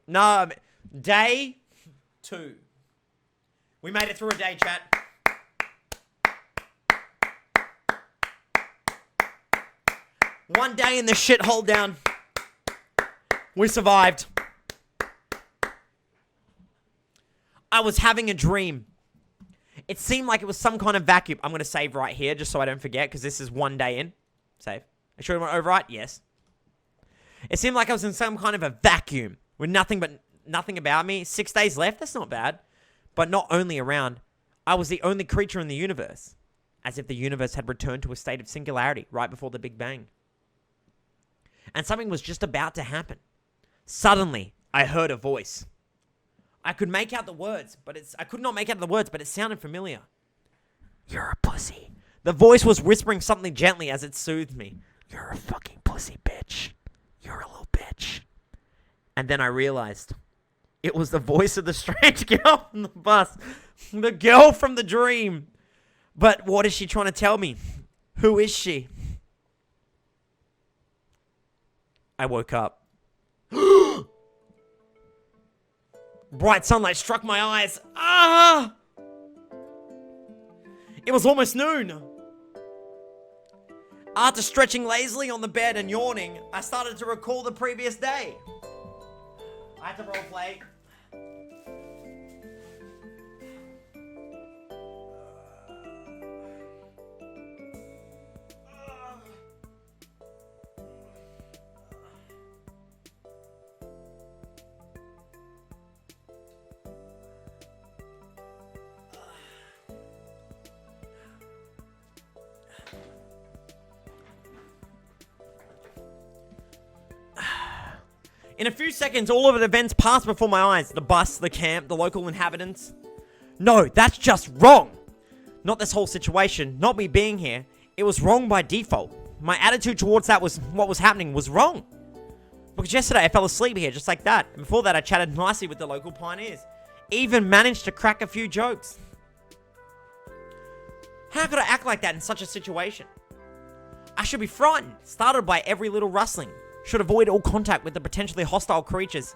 No, day 2. We made it through a day, chat. One day in the shithole down. We survived. I was having a dream. It seemed like it was some kind of vacuum. I'm going to save right here just so I don't forget because this is one day in. Save. Are you sure you want to overwrite? Yes. It seemed like I was in some kind of a vacuum with nothing about me. 6 days left. That's not bad. But not only around. I was the only creature in the universe. As if the universe had returned to a state of singularity right before the Big Bang. And something was just about to happen. Suddenly, I heard a voice. I could make out the words, I could not make out the words, but it sounded familiar. You're a pussy. The voice was whispering something gently as it soothed me. You're a fucking pussy, bitch. You're a little bitch. And then I realized it was the voice of the strange girl from the bus. The girl from the dream. But what is she trying to tell me? Who is she? I woke up. Bright sunlight struck my eyes. Ah! It was almost noon. After stretching lazily on the bed and yawning, I started to recall the previous day. I had to roleplay. In a few seconds, all of the events passed before my eyes. The bus, the camp, the local inhabitants. No, that's just wrong. Not this whole situation, not me being here. It was wrong by default. My attitude towards that was what was happening was wrong. Because yesterday I fell asleep here just like that. And before that I chatted nicely with the local pioneers. Even managed to crack a few jokes. How could I act like that in such a situation? I should be frightened, startled by every little rustling. Should avoid all contact with the potentially hostile creatures.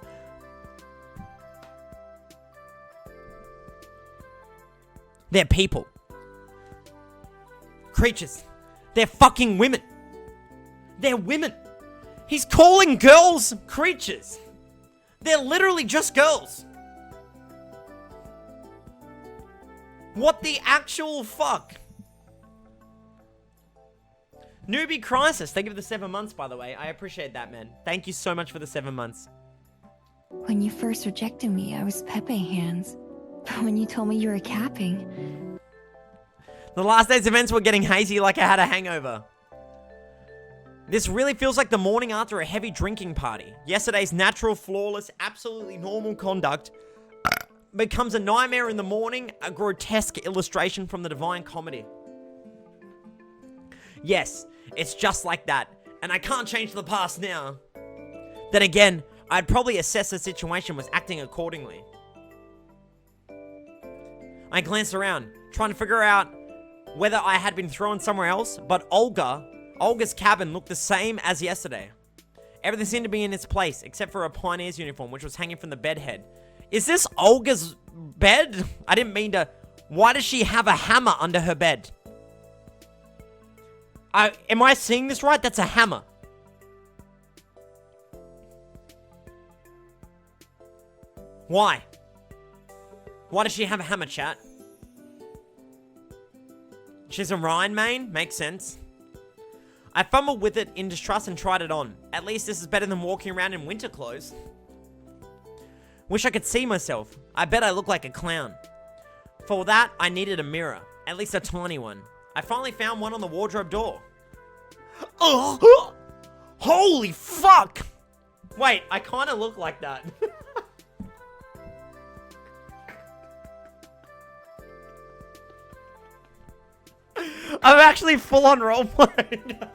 They're people. Creatures. They're fucking women. They're women. He's calling girls creatures. They're literally just girls. What the actual fuck? Newbie Crisis, thank you for the 7 months, by the way. I appreciate that, man. Thank you so much for the 7 months. When you first rejected me, I was Pepe hands. But when you told me you were capping... The last day's events were getting hazy like I had a hangover. This really feels like the morning after a heavy drinking party. Yesterday's natural, flawless, absolutely normal conduct becomes a nightmare in the morning, a grotesque illustration from the Divine Comedy. Yes, it's just like that, and I can't change the past now. Then again, I'd probably assess the situation was acting accordingly. I glanced around, trying to figure out whether I had been thrown somewhere else, but Olga's cabin looked the same as yesterday. Everything seemed to be in its place, except for a pioneer's uniform, which was hanging from the bed head. Is this Olga's bed? I didn't mean to... Why does she have a hammer under her bed? Am I seeing this right? That's a hammer. Why? Why does she have a hammer, chat? She's a Rhine main? Makes sense. I fumbled with it in distrust and tried it on. At least this is better than walking around in winter clothes. Wish I could see myself. I bet I look like a clown. For that, I needed a mirror. At least a tiny one. I finally found one on the wardrobe door. Oh! Holy fuck! Wait, I kind of look like that. I'm actually full-on roleplaying.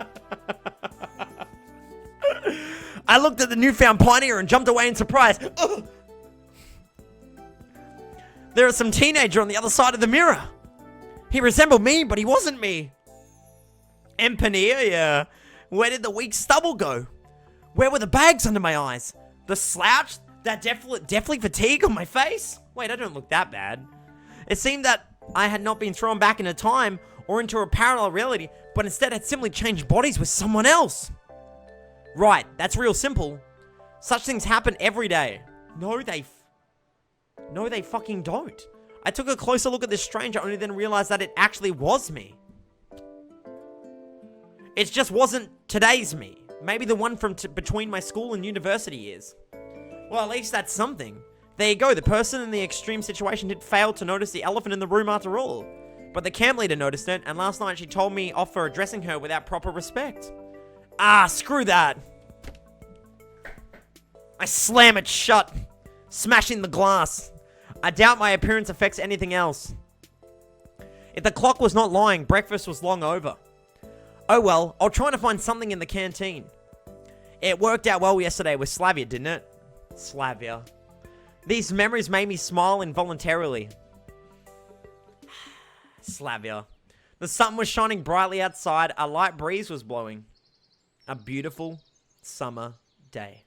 I looked at the newfound pioneer and jumped away in surprise. Ugh. There was some teenager on the other side of the mirror. He resembled me, but he wasn't me. Empirrre, yeah. Where did the weak stubble go? Where were the bags under my eyes? The slouch? That definitely fatigue on my face? Wait, I don't look that bad. It seemed that I had not been thrown back into time or into a parallel reality, but instead had simply changed bodies with someone else. Right, that's real simple. Such things happen every day. No, they fucking don't. I took a closer look at this stranger, only then realized that it actually was me. It just wasn't today's me. Maybe the one from between my school and university years. Well, at least that's something. There you go, the person in the extreme situation did fail to notice the elephant in the room after all. But the camp leader noticed it, and last night she told me off for addressing her without proper respect. Ah, screw that. I slam it shut, smashing the glass. I doubt my appearance affects anything else. If the clock was not lying, breakfast was long over. Oh well, I'll try to find something in the canteen. It worked out well yesterday with Slavia, didn't it? Slavia. These memories made me smile involuntarily. Slavia. The sun was shining brightly outside. A light breeze was blowing. A beautiful summer day.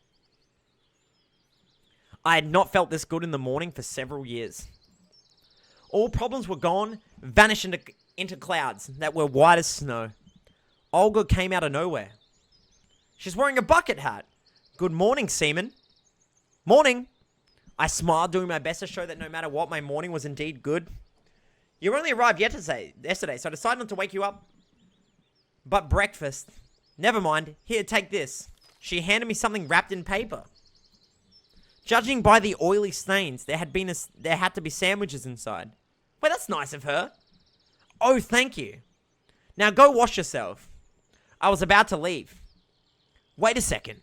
I had not felt this good in the morning for several years. All problems were gone, vanished into clouds that were white as snow. Olga came out of nowhere. She's wearing a bucket hat. Good morning, Seaman. Morning. I smiled, doing my best to show that no matter what, my morning was indeed good. You only arrived yesterday, so I decided not to wake you up. But breakfast. Never mind. Here, take this. She handed me something wrapped in paper. Judging by the oily stains, there had to be sandwiches inside. Wait, that's nice of her. Oh, thank you. Now go wash yourself. I was about to leave. Wait a second.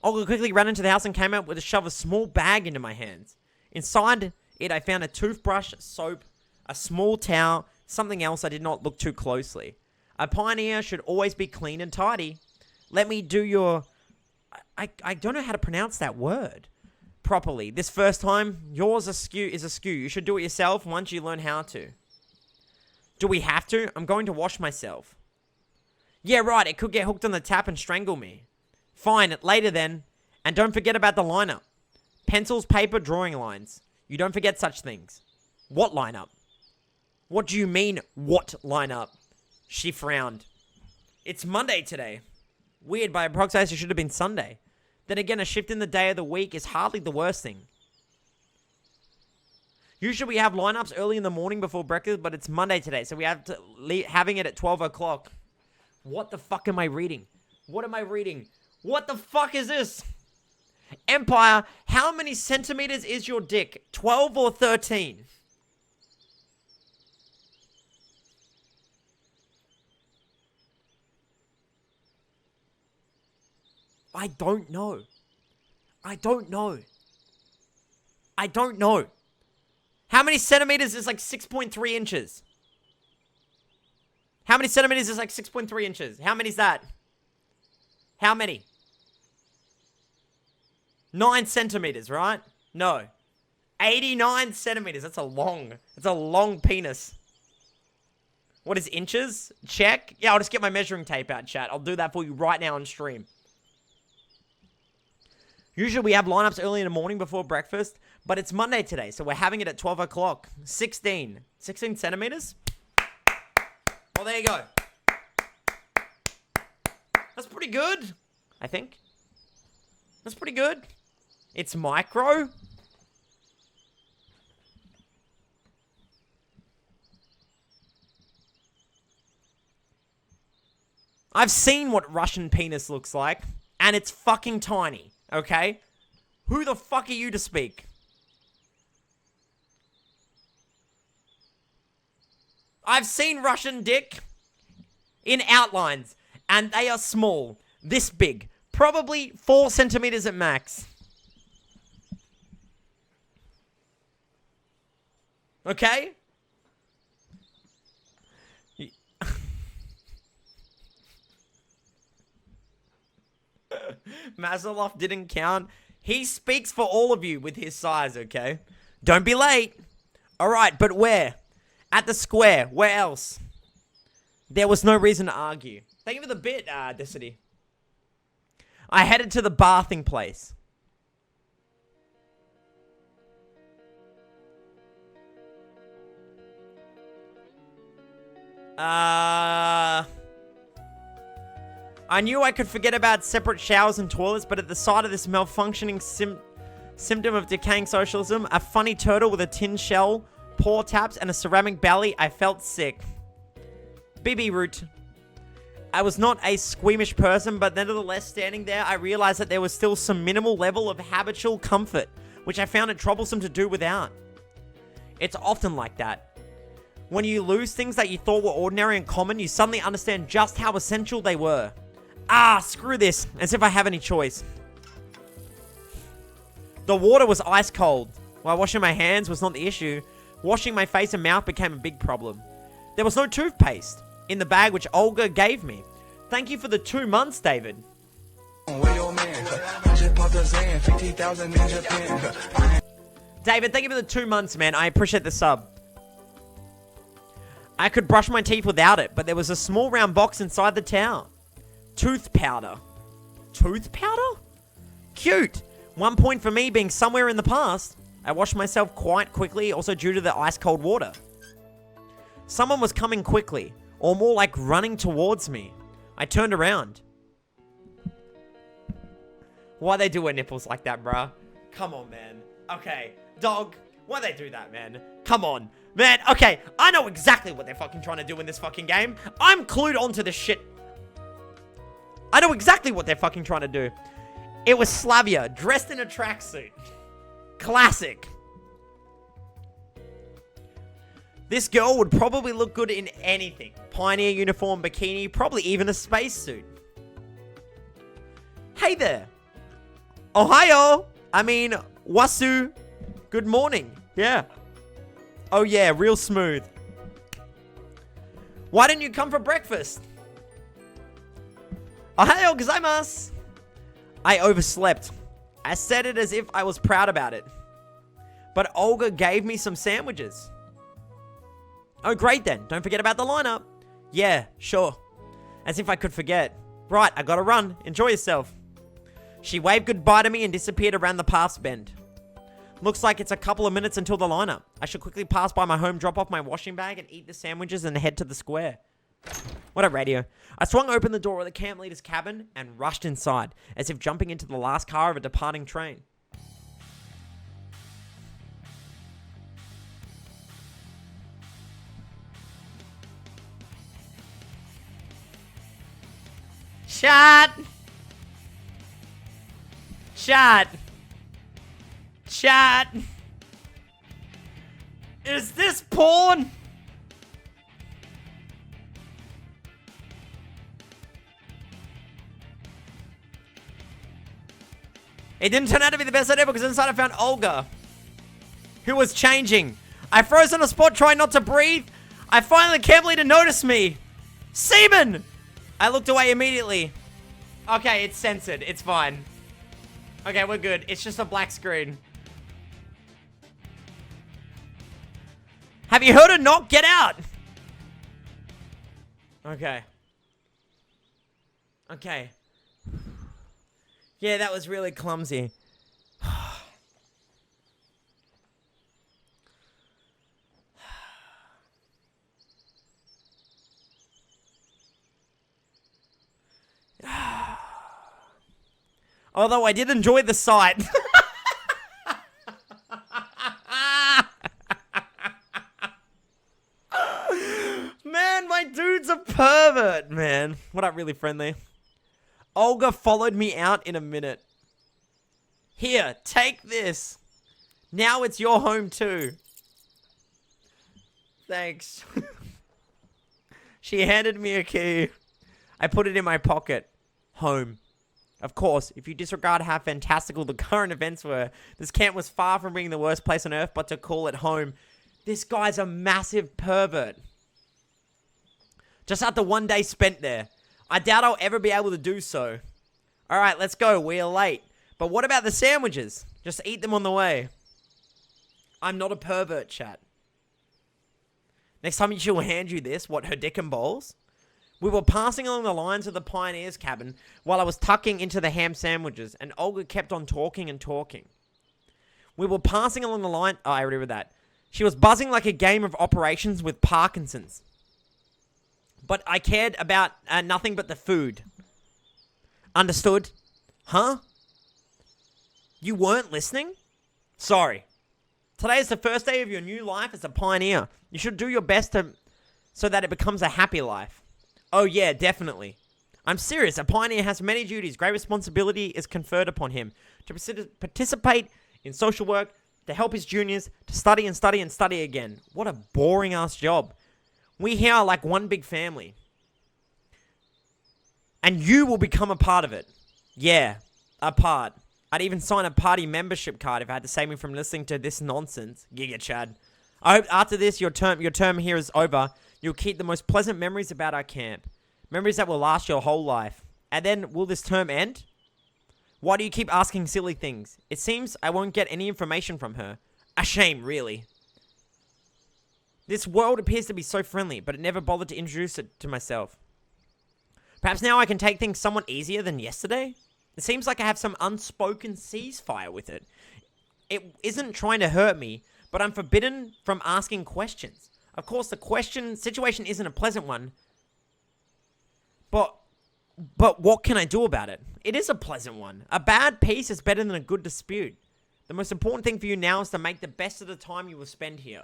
Olga quickly ran into the house and came out with a shove a small bag into my hands. Inside it, I found a toothbrush, soap, a small towel, something else I did not look too closely. A pioneer should always be clean and tidy. Let me do your... I don't know how to pronounce that word properly. This first time, yours is askew. You should do it yourself once you learn how to. Do we have to? I'm going to wash myself. Yeah, right. It could get hooked on the tap and strangle me. Fine, later then. And don't forget about the lineup. Pencils, paper, drawing lines. You don't forget such things. What lineup? What do you mean, what lineup? She frowned. It's Monday today. Weird, by approximation it should have been Sunday. Then again, a shift in the day of the week is hardly the worst thing. Usually we have lineups early in the morning before breakfast, but it's Monday today, so we have to having it at 12 o'clock. What the fuck am I reading? What am I reading? What the fuck is this? Empirrre, how many centimeters is your dick? 12 or 13? I don't know. I don't know. I don't know. How many centimeters is like 6.3 inches? How many centimeters is like 6.3 inches? How many is that? How many? 9 centimeters, right? No. 89 centimeters. That's a long penis. What is inches? Check. Yeah, I'll just get my measuring tape out, chat. I'll do that for you right now on stream. Usually we have lineups early in the morning before breakfast, but it's Monday today, so we're having it at 12 o'clock. 16 centimeters? Well, there you go. That's pretty good, I think. That's pretty good. It's micro. I've seen what Russian penis looks like, and it's fucking tiny. Okay? Who the fuck are you to speak? I've seen Russian dick in outlines, and they are small. This big. Probably 4 centimeters at max. Okay? Mazalov didn't count. He speaks for all of you with his size, okay? Don't be late. Alright, but where? At the square. Where else? There was no reason to argue. Thank you for the bit, Dicity. I headed to the bathing place. I knew I could forget about separate showers and toilets, but at the sight of this malfunctioning symptom of decaying socialism, a funny turtle with a tin shell, paw taps, and a ceramic belly, I felt sick. BB root. I was not a squeamish person, but nevertheless, standing there, I realized that there was still some minimal level of habitual comfort, which I found it troublesome to do without. It's often like that. When you lose things that you thought were ordinary and common, you suddenly understand just how essential they were. Ah, screw this, as if I have any choice. The water was ice cold. While washing my hands was not the issue, washing my face and mouth became a big problem. There was no toothpaste in the bag which Olga gave me. Thank you for the 2 months, David. David, thank you for the 2 months, man. I appreciate the sub. I could brush my teeth without it, but there was a small round box inside the towel. Tooth powder. Tooth powder? Cute. 1 point for me being somewhere in the past. I washed myself quite quickly, also due to the ice cold water. Someone was coming quickly, or more like running towards me. I turned around. Why they do her nipples like that, bruh? Come on, man. Okay, dog. Why they do that, man? Come on. Man, okay, I know exactly what they're fucking trying to do in this fucking game. I'm clued onto this shit. I know exactly what they're fucking trying to do. It was Slavia, dressed in a tracksuit. Classic. This girl would probably look good in anything. Pioneer uniform, bikini, probably even a spacesuit. Hey there. Ohio. I mean, wasu. Good morning. Yeah. Oh yeah, real smooth. Why didn't you come for breakfast? Ohio gozaimasu. I overslept. I said it as if I was proud about it. But Olga gave me some sandwiches. Oh, great then. Don't forget about the lineup. Yeah, sure. As if I could forget. Right, I gotta run. Enjoy yourself. She waved goodbye to me and disappeared around the path bend. Looks like it's a couple of minutes until the lineup. I should quickly pass by my home, drop off my washing bag, and eat the sandwiches and head to the square. What a radio. I swung open the door of the camp leader's cabin and rushed inside, as if jumping into the last car of a departing train. Chat! Chat! Chat! Is this porn? It didn't turn out to be the best idea because inside I found Olga, who was changing. I froze on a spot trying not to breathe. I finally can't believe to notice me. Semen! I looked away immediately. Okay, it's censored. It's fine. Okay, we're good. It's just a black screen. Have you heard a knock? Get out! Okay. Okay. Yeah, that was really clumsy. Although I did enjoy the sight. Man, my dude's a pervert, man. What up, really friendly? Olga followed me out in a minute. Here, take this. Now it's your home too. Thanks. She handed me a key. I put it in my pocket. Home. Of course, if you disregard how fantastical the current events were, this camp was far from being the worst place on earth, but to call it home. This guy's a massive pervert. Just after 1 day spent there. I doubt I'll ever be able to do so. Alright, let's go. We are late. But what about the sandwiches? Just eat them on the way. I'm not a pervert, chat. Next time she'll hand you this, what, her dick and balls? We were passing along the lines of the pioneer's cabin while I was tucking into the ham sandwiches, and Olga kept on talking and talking. We were passing along the line... Oh, I already read that. She was buzzing like a game of operations with Parkinson's. But I cared about nothing but the food. Understood? Huh? You weren't listening? Sorry. Today is the first day of your new life as a pioneer. You should do your best so that it becomes a happy life. Oh yeah, definitely. I'm serious. A pioneer has many duties. Great responsibility is conferred upon him to participate in social work, to help his juniors, to study and study and study again. What a boring ass job. We here are like one big family. And you will become a part of it. Yeah, a part. I'd even sign a party membership card if I had to save me from listening to this nonsense. Giga Chad. I hope after this, your term here is over. You'll keep the most pleasant memories about our camp. Memories that will last your whole life. And then, will this term end? Why do you keep asking silly things? It seems I won't get any information from her. A shame, really. This world appears to be so friendly, but it never bothered to introduce it to myself. Perhaps now I can take things somewhat easier than yesterday? It seems like I have some unspoken ceasefire with it. It isn't trying to hurt me, but I'm forbidden from asking questions. Of course, the situation isn't a pleasant one. But what can I do about it? It is a pleasant one. A bad peace is better than a good dispute. The most important thing for you now is to make the best of the time you will spend here.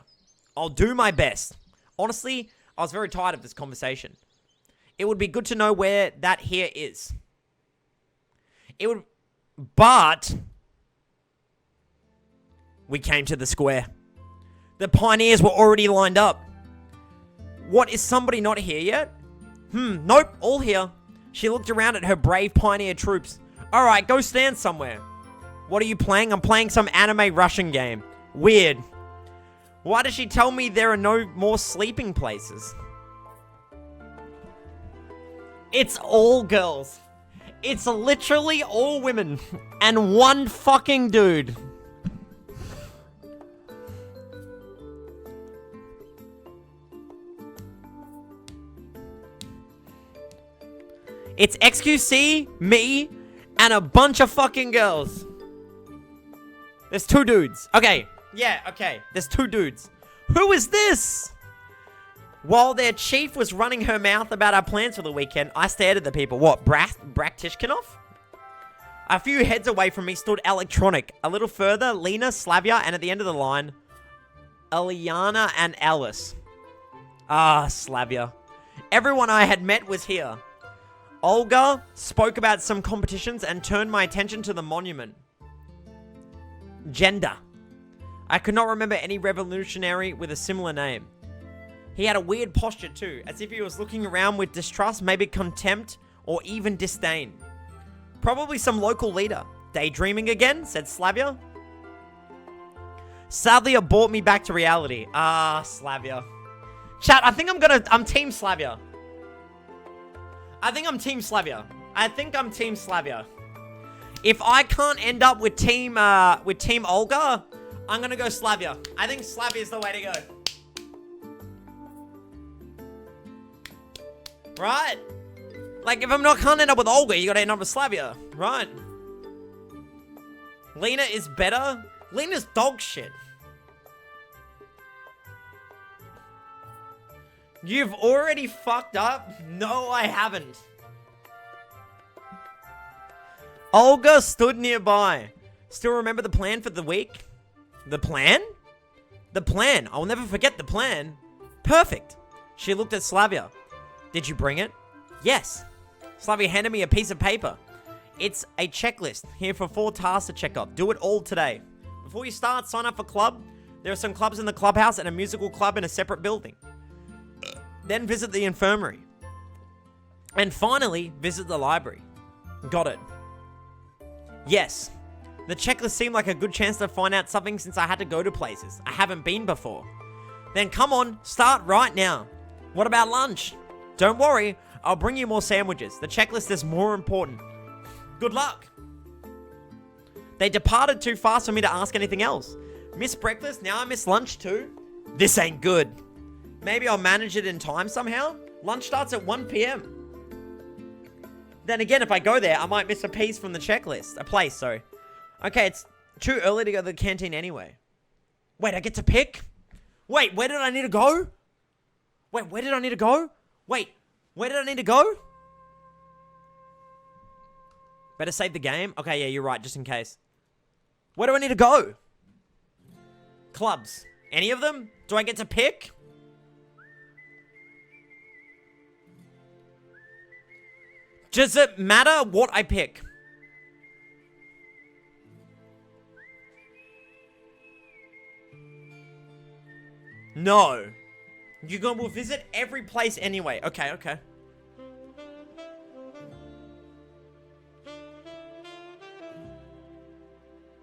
I'll do my best. Honestly, I was very tired of this conversation. It would be good to know where that here is. But we came to the square. The pioneers were already lined up. What, is somebody not here yet? Nope, all here. She looked around at her brave pioneer troops. Alright, go stand somewhere. What are you playing? I'm playing some anime Russian game. Weird. Why does she tell me there are no more sleeping places? It's all girls. It's literally all women. And one fucking dude. It's XQC, me, and a bunch of fucking girls. There's two dudes. Okay. Yeah, okay. There's two dudes. Who is this? While their chief was running her mouth about our plans for the weekend, I stared at the people. What, Braktishkinov? A few heads away from me stood Electronic. A little further, Lena, Slavia, and at the end of the line, Eliana and Alice. Ah, Slavia. Everyone I had met was here. Olga spoke about some competitions and turned my attention to the monument. Gender. I could not remember any revolutionary with a similar name. He had a weird posture too, as if he was looking around with distrust, maybe contempt, or even disdain. Probably some local leader. Daydreaming again, said Slavia. Sadly, it brought me back to reality. Ah, Slavia. Chat, I think I'm Team Slavia. I think I'm Team Slavia. If I can't end up with Team Olga, I'm gonna go Slavia. I think Slavia is the way to go. Right? Like, if can't end up with Olga, you gotta end up with Slavia. Right? Lena is better? Lena's dog shit. You've already fucked up? No, I haven't. Olga stood nearby. Still remember the plan for the week? The plan? The plan. I'll never forget the plan. Perfect. She looked at Slavia. Did you bring it? Yes. Slavia handed me a piece of paper. It's a checklist. Here for 4 tasks to check off. Do it all today. Before you start, sign up for club. There are some clubs in the clubhouse and a musical club in a separate building. Then visit the infirmary. And finally, visit the library. Got it. Yes. The checklist seemed like a good chance to find out something since I had to go to places I haven't been before. Then come on, start right now. What about lunch? Don't worry, I'll bring you more sandwiches. The checklist is more important. Good luck. They departed too fast for me to ask anything else. Missed breakfast, now I miss lunch too? This ain't good. Maybe I'll manage it in time somehow? Lunch starts at 1 p.m. Then again, if I go there, I might miss a piece from the checklist. A place, sorry. Okay, it's too early to go to the canteen anyway. Wait, I get to pick? Wait, where did I need to go? Wait, where did I need to go? Wait, where did I need to go? Better save the game? Okay, yeah, you're right, just in case. Where do I need to go? Clubs. Any of them? Do I get to pick? Does it matter what I pick? No. We'll visit every place anyway. Okay, okay.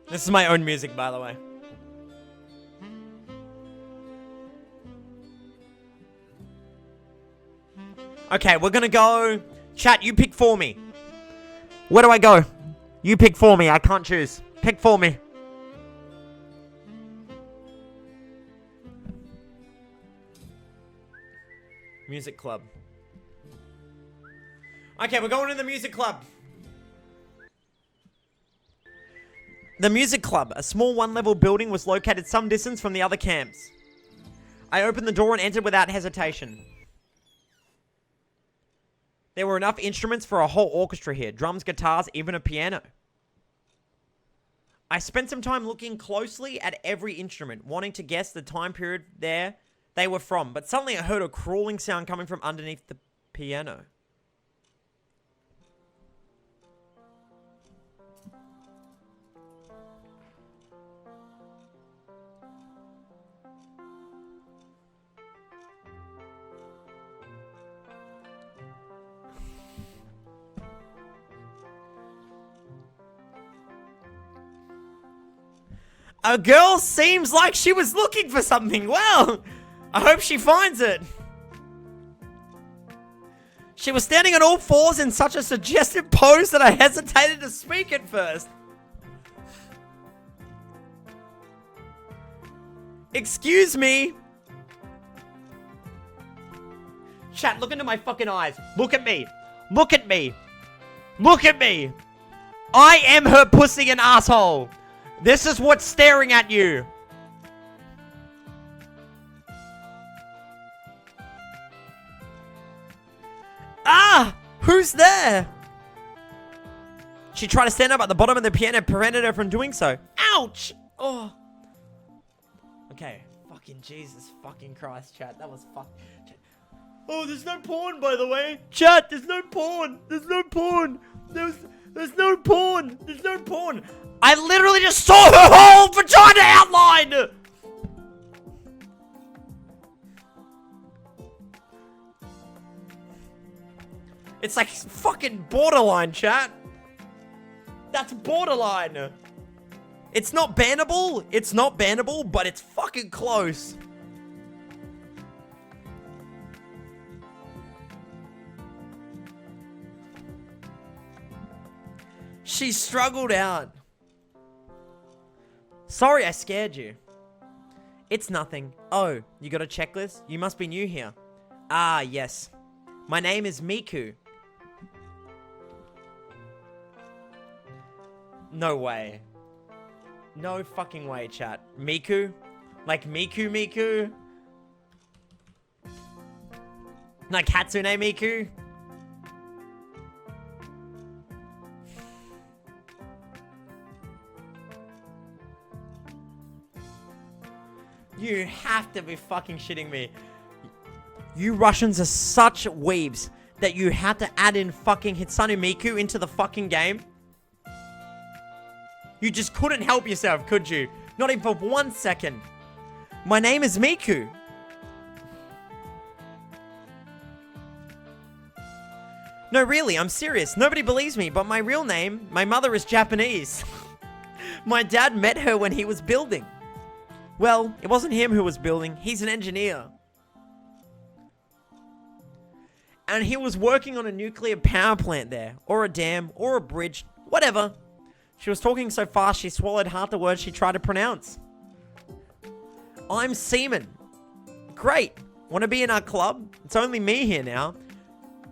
This is my own music, by the way. Okay, we're gonna go... Chat, you pick for me. Where do I go? You pick for me. I can't choose. Pick for me. Music club. Okay, we're going to the music club. The music club, a small one-level building, was located some distance from the other camps. I opened the door and entered without hesitation. There were enough instruments for a whole orchestra here. Drums, guitars, even a piano. I spent some time looking closely at every instrument, wanting to guess the time period they were from. But suddenly I heard a crawling sound coming from underneath the piano. A girl seems like she was looking for something. Well, I hope she finds it. She was standing on all fours in such a suggestive pose that I hesitated to speak at first. Excuse me. Chat, look into my fucking eyes. Look at me. Look at me. Look at me. I am her pussy and asshole. This is what's staring at you. Ah! Who's there? She tried to stand up at the bottom of the piano, prevented her from doing so. Ouch! Oh. Okay. Fucking Jesus fucking Christ, chat. That was fuck. Oh, there's no porn, by the way. Chat, there's no porn. There's no porn. There's no porn. There's no porn. I literally just saw her whole vagina outline! It's like fucking borderline, chat. That's borderline. It's not bannable. It's not bannable, but it's fucking close. She struggled out. Sorry I scared you. It's nothing. Oh, you got a checklist? You must be new here. Ah, yes. My name is Miku. No way. No fucking way, chat. Miku? Like Miku? Like Hatsune Miku? You have to be fucking shitting me. You Russians are such weebs that you had to add in fucking Hatsune Miku into the fucking game. You just couldn't help yourself, could you? Not even for 1 second. My name is Miku. No, really, I'm serious. Nobody believes me, but my real name, my mother is Japanese. My dad met her when he was building. Well, it wasn't him who was building. He's an engineer. And he was working on a nuclear power plant there. Or a dam. Or a bridge. Whatever. She was talking so fast she swallowed half the words she tried to pronounce. I'm semen. Great. Want to be in our club? It's only me here now.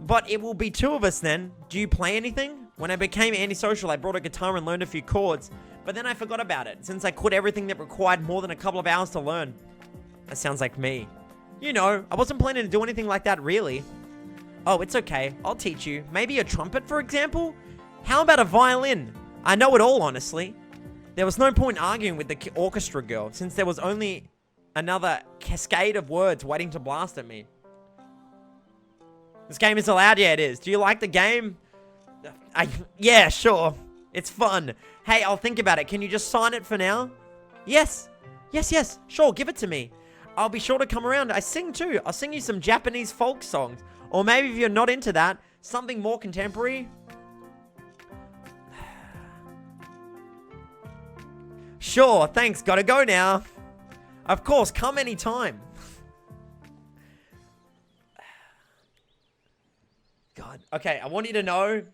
But it will be 2 of us then. Do you play anything? When I became antisocial, I brought a guitar and learned a few chords. But then I forgot about it, since I quit everything that required more than a couple of hours to learn. That sounds like me. You know, I wasn't planning to do anything like that, really. Oh, it's okay. I'll teach you. Maybe a trumpet, for example? How about a violin? I know it all, honestly. There was no point arguing with the orchestra girl, since there was only another cascade of words waiting to blast at me. This game is allowed? Yeah, it is. Do you like the game? Yeah, sure. It's fun. Hey, I'll think about it. Can you just sign it for now? Yes. Yes. Sure, give it to me. I'll be sure to come around. I sing too. I'll sing you some Japanese folk songs. Or maybe if you're not into that, something more contemporary. Sure, thanks. Gotta go now. Of course, come anytime. God. Okay, I want you to know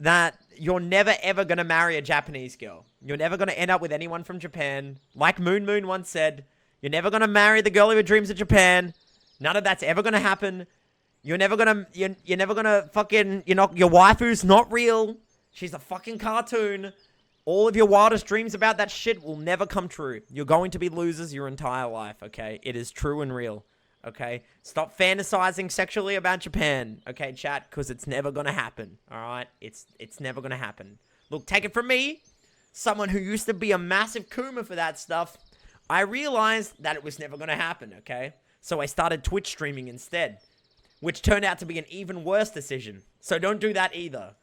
that you're never ever gonna marry a Japanese girl. You're never gonna end up with anyone from Japan. Like Moon once said, you're never gonna marry the girl of your dreams of Japan. None of that's ever gonna happen. You're never gonna fucking, your waifu's not real. She's a fucking cartoon. All of your wildest dreams about that shit will never come true. You're going to be losers your entire life, okay? It is true and real, okay? Stop fantasizing sexually about Japan, okay, chat? Because it's never gonna happen, alright? It's never gonna happen. Look, take it from me, someone who used to be a massive Kuma for that stuff. I realized that it was never gonna happen, okay? So I started Twitch streaming instead, which turned out to be an even worse decision. So don't do that either.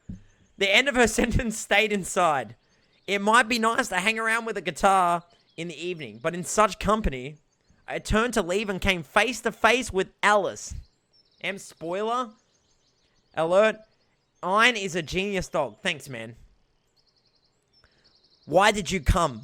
The end of her sentence stayed inside. It might be nice to hang around with a guitar in the evening, but in such company, I turned to leave and came face to face with Alice. Spoiler alert, Ein is a genius dog. Thanks, man. Why did you come?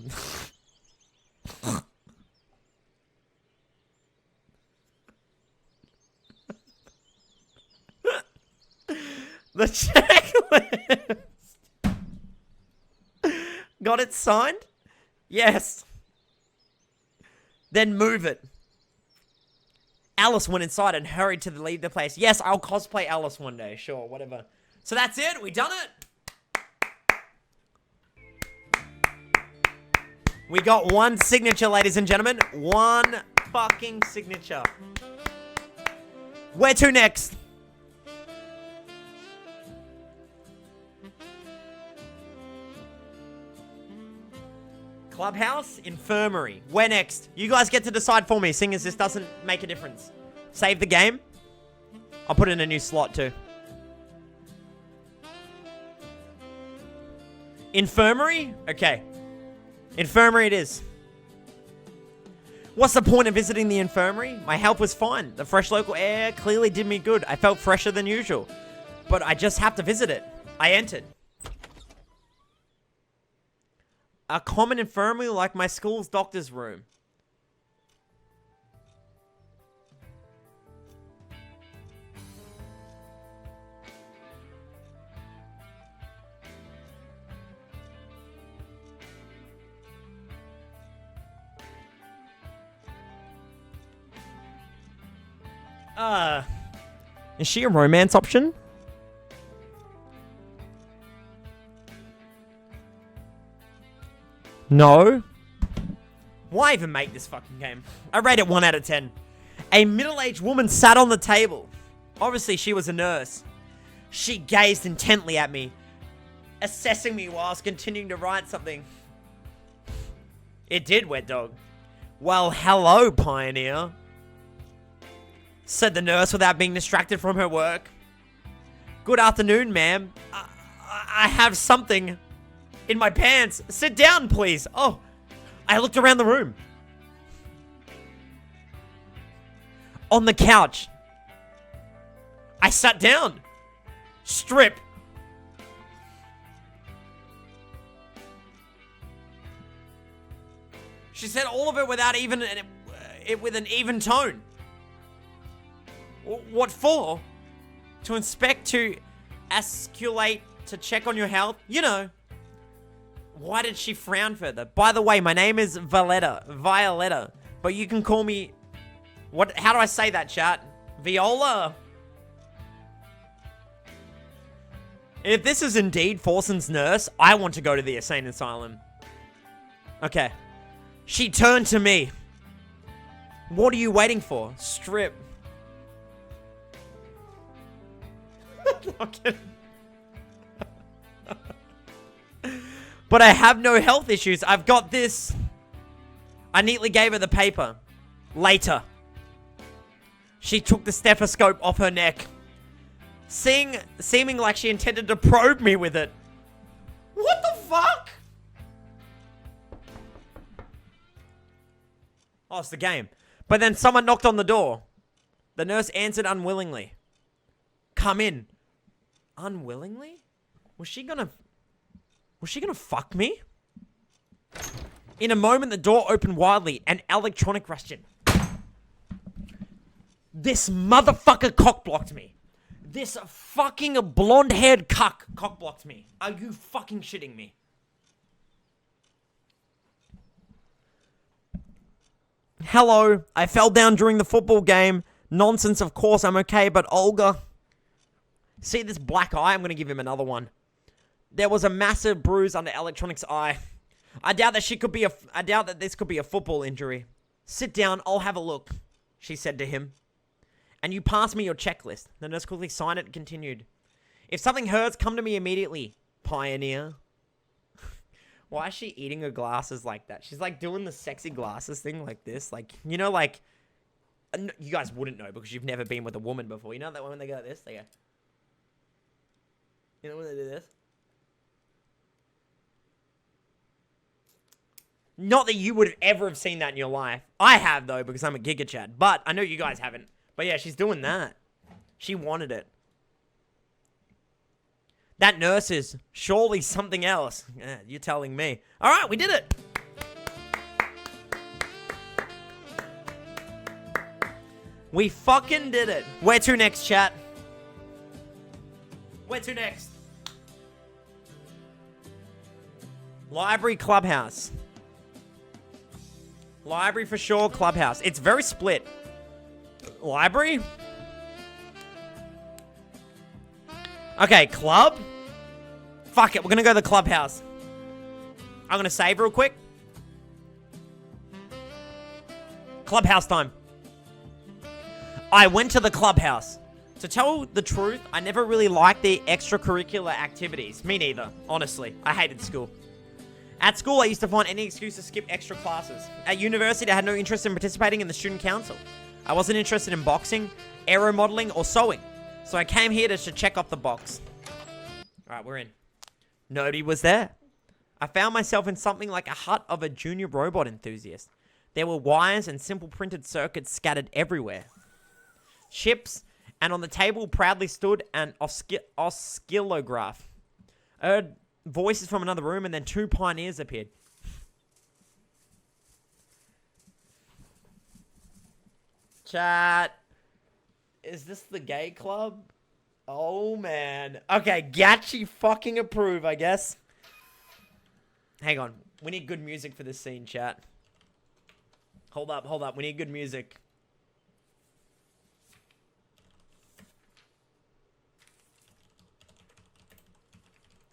The checklist. Got it signed? Yes. Then move it. Alice went inside and hurried to leave the place. Yes, I'll cosplay Alice one day. Sure, whatever. So that's it. We done it. We got one signature, ladies and gentlemen. One fucking signature. Where to next? Clubhouse, infirmary. Where next? You guys get to decide for me, seeing as this doesn't make a difference. Save the game. I'll put in a new slot too. Infirmary? Okay. Infirmary it is. What's the point of visiting the infirmary? My health was fine. The fresh local air clearly did me good. I felt fresher than usual. But I just have to visit it. I entered. A common infirmary like my school's doctor's room. Is she a romance option? No. Why even make this fucking game? I rate it 1 out of 10. A middle-aged woman sat on the table. Obviously, she was a nurse. She gazed intently at me, assessing me whilst continuing to write something. It did, wet dog. Well, hello, pioneer, said the nurse without being distracted from her work. Good afternoon, ma'am. I have something in my pants. Sit down, please. Oh, I looked around the room. On the couch. I sat down. Strip. She said all of it without even with an even tone. What for? To inspect, to asculate, to check on your health? You know. Why did she frown further? By the way, my name is Violetta, but you can call me What? How do I say that, chat? Viola. If this is indeed Forson's nurse, I want to go to the insane asylum. Okay. She turned to me. What are you waiting for? Strip. Not kidding. But I have no health issues. I've got this. I neatly gave her the paper. Later. She took the stethoscope off her neck. Seeming like she intended to probe me with it. What the fuck? Oh, it's the game. But then someone knocked on the door. The nurse answered unwillingly. Come in. Unwillingly? Was she gonna fuck me? In a moment, the door opened wildly and electronic rushed in. This motherfucker cockblocked me. This fucking blonde-haired cuck cockblocked me. Are you fucking shitting me? Hello, I fell down during the football game. Nonsense, of course, I'm okay, but Olga... See this black eye? I'm gonna give him another one. There was a massive bruise under Electronic's eye. I doubt that this could be a football injury. Sit down, I'll have a look, she said to him. And you pass me your checklist. The nurse quickly signed it and continued. If something hurts, come to me immediately, pioneer. Why is she eating her glasses like that? She's like doing the sexy glasses thing like this. Like, you know, like... You guys wouldn't know because you've never been with a woman before. You know that when they go like this? They go... You know when they do this? Not that you would ever have seen that in your life. I have, though, because I'm a Giga Chad. But I know you guys haven't. But yeah, she's doing that. She wanted it. That nurse is surely something else. Yeah, you're telling me. All right, we did it. We fucking did it. Where to next, chat? Where to next? Library, clubhouse. Library for sure, clubhouse. It's very split. Library? Okay, club? Fuck it, we're gonna go to the clubhouse. I'm gonna save real quick. Clubhouse time. I went to the clubhouse. To tell the truth, I never really liked the extracurricular activities. Me neither, honestly. I hated school. At school, I used to find any excuse to skip extra classes. At university, I had no interest in participating in the student council. I wasn't interested in boxing, aero modeling, or sewing. So I came here to check off the box. Alright, we're in. Nobody was there. I found myself in something like a hut of a junior robot enthusiast. There were wires and simple printed circuits scattered everywhere. Chips, and on the table proudly stood an oscillograph. I heard voices from another room, and then two pioneers appeared. Chat. Is this the gay club? Oh, man. Okay, Gachi fucking approve, I guess. Hang on. We need good music for this scene, chat. Hold up, hold up. We need good music.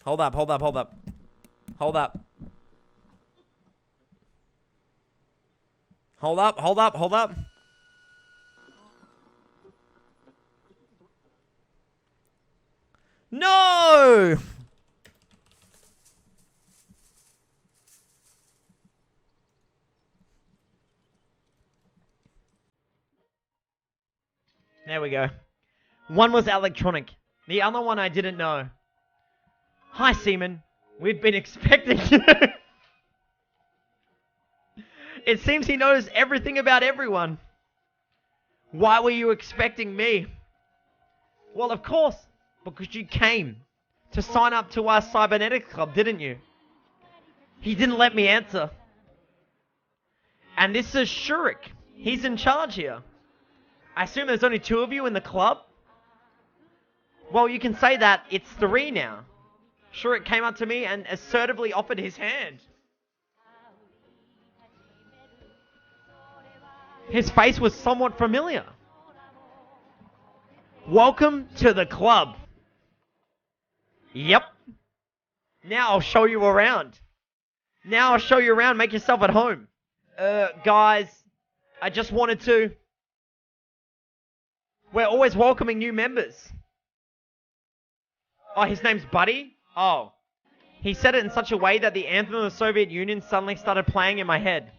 Hold up, hold up, hold up. Hold up. Hold up, hold up, hold up. No! There we go. One was electronic. The other one I didn't know. Hi, Seaman. We've been expecting you. It seems he knows everything about everyone. Why were you expecting me? Well, of course, because you came to sign up to our cybernetics club, didn't you? He didn't let me answer. And this is Shurik. He's in charge here. I assume there's only 2 of you in the club? Well, you can say that it's 3 now. Shurik came up to me and assertively offered his hand. His face was somewhat familiar. Welcome to the club. Yep. Now I'll show you around. Make yourself at home. Guys, I just wanted to... We're always welcoming new members. Oh, his name's Buddy? Oh. He said it in such a way that the anthem of the Soviet Union suddenly started playing in my head.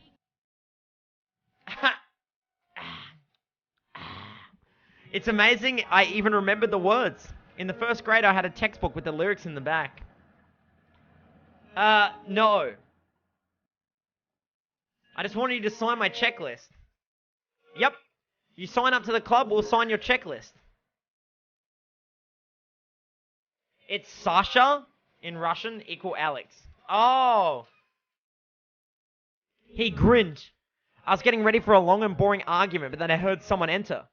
It's amazing I even remembered the words. In the first grade, I had a textbook with the lyrics in the back. No. I just wanted you to sign my checklist. Yep. You sign up to the club, we'll sign your checklist. It's Sasha in Russian equal Alex. Oh. He grinned. I was getting ready for a long and boring argument, but then I heard someone enter.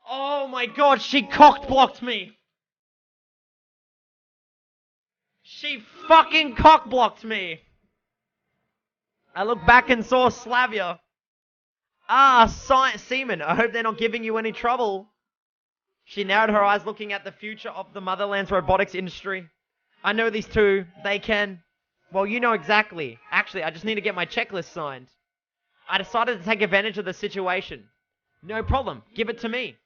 Oh my god, she cock-blocked me. She fucking cock-blocked me. I looked back and saw Slavia. Seaman, I hope they're not giving you any trouble. She narrowed her eyes looking at the future of the motherland's robotics industry. I know these two. They can... Well, you know exactly. Actually, I just need to get my checklist signed. I decided to take advantage of the situation. No problem. Give it to me.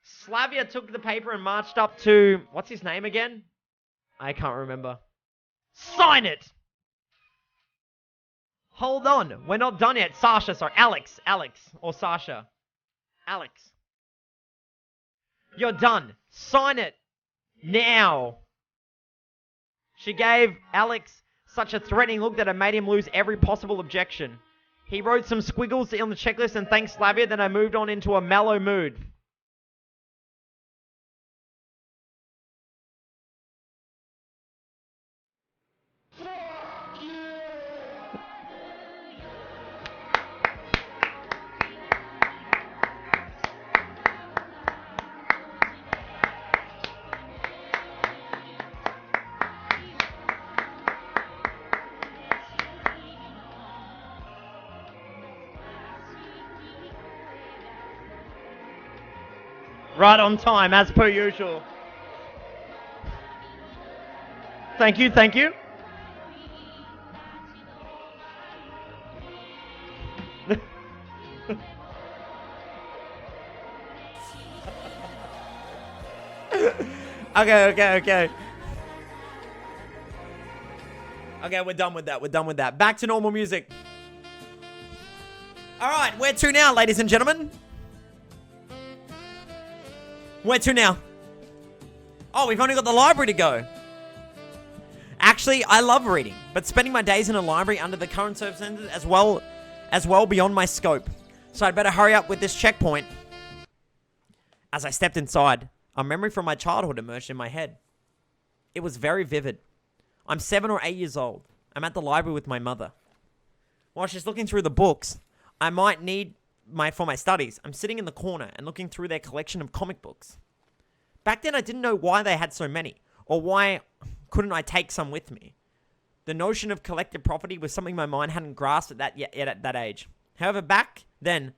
Slavia took the paper and marched up to... What's his name again? I can't remember. Sign it! Hold on. We're not done yet. Sasha, sorry. Alex. Or Sasha. Alex. You're done. Sign it. Now. She gave Alex such a threatening look that it made him lose every possible objection. He wrote some squiggles on the checklist and thanked Slavia, then I moved on into a mellow mood. Right on time, as per usual. Thank you. Okay. Okay, we're done with that. Back to normal music. Alright, where to now, ladies and gentlemen? Where to now? Oh, we've only got the library to go. Actually, I love reading, but spending my days in a library under the current circumstances as well beyond my scope. So I'd better hurry up with this checkpoint. As I stepped inside, a memory from my childhood emerged in my head. It was very vivid. I'm 7 or 8 years old. I'm at the library with my mother. While she's looking through the books I might need for my studies, I'm sitting in the corner and looking through their collection of comic books. Back then, I didn't know why they had so many, or why couldn't I take some with me. The notion of collective property was something my mind hadn't grasped yet at that age. However, back then,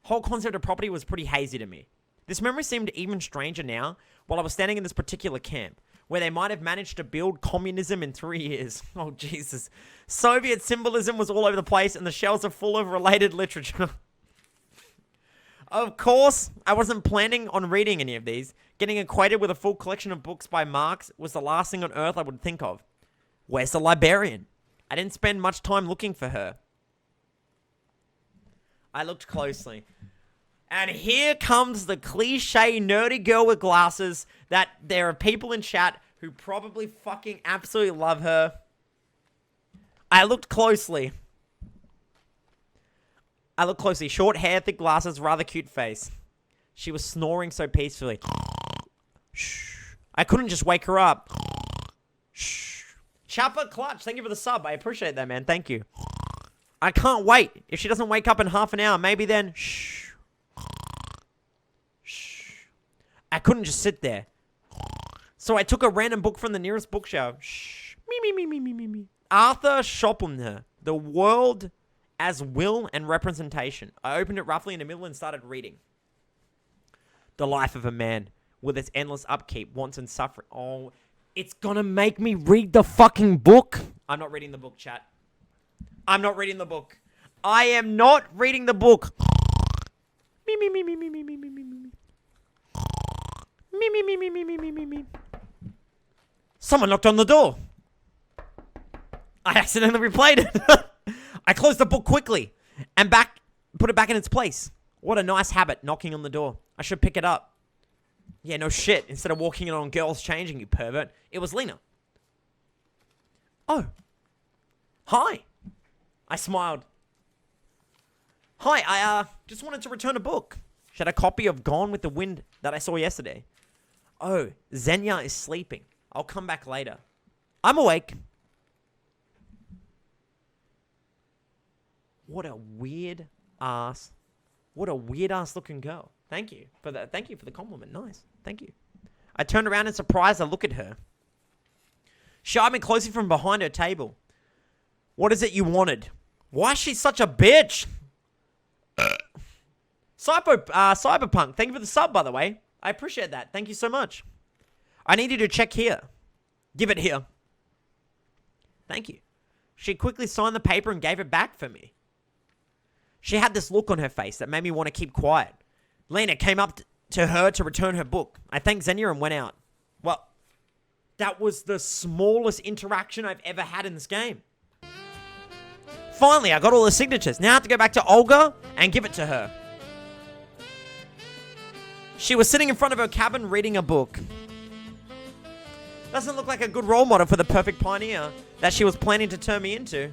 whole concept of property was pretty hazy to me. This memory seemed even stranger now, while I was standing in this particular camp, where they might have managed to build communism in 3 years. Oh, Jesus. Soviet symbolism was all over the place, and the shelves are full of related literature. Of course, I wasn't planning on reading any of these. Getting acquainted with a full collection of books by Marx was the last thing on earth I would think of. Where's the librarian? I didn't spend much time looking for her. I looked closely. And here comes the cliche nerdy girl with glasses that there are people in chat who probably fucking absolutely love her. I looked closely. Short hair, thick glasses, rather cute face. She was snoring so peacefully. Shh. I couldn't just wake her up. Shh. Chapper Clutch, thank you for the sub. I appreciate that, man. Thank you. I can't wait. If she doesn't wake up in half an hour, maybe then... Shh. Shh. I couldn't just sit there. So I took a random book from the nearest bookshelf. Shh. Me. Arthur Schopenhauer, The World as will and representation. I opened it roughly in the middle and started reading. The life of a man, with its endless upkeep, wants and suffering. Oh, it's gonna make me read the fucking book. I'm not reading the book, chat. I'm not reading the book. I am not reading the book. Me, me, me, me, me, me, me, me, me, me. Me, me, me, me, me, me, me, me, me. Someone knocked on the door. I accidentally replayed it. I closed the book quickly and put it back in its place. What a nice habit, knocking on the door. I should pick it up. Yeah, no shit. Instead of walking in on girls changing, you pervert. It was Lena. Oh. Hi. I smiled. Hi, I just wanted to return a book. She had a copy of Gone with the Wind that I saw yesterday. Oh, Xenia is sleeping. I'll come back later. I'm awake. What a weird ass looking girl. Thank you for that. Thank you for the compliment. Nice. Thank you. I turned around in surprise to look at her. She eyed me closely from behind her table. What is it you wanted? Why is she such a bitch? Cyberpunk, thank you for the sub, by the way. I appreciate that. Thank you so much. I need you to check here. Give it here. Thank you. She quickly signed the paper and gave it back for me. She had this look on her face that made me want to keep quiet. Lena came up to her to return her book. I thanked Xenia and went out. Well, that was the smallest interaction I've ever had in this game. Finally, I got all the signatures. Now I have to go back to Olga and give it to her. She was sitting in front of her cabin reading a book. Doesn't look like a good role model for the perfect pioneer that she was planning to turn me into.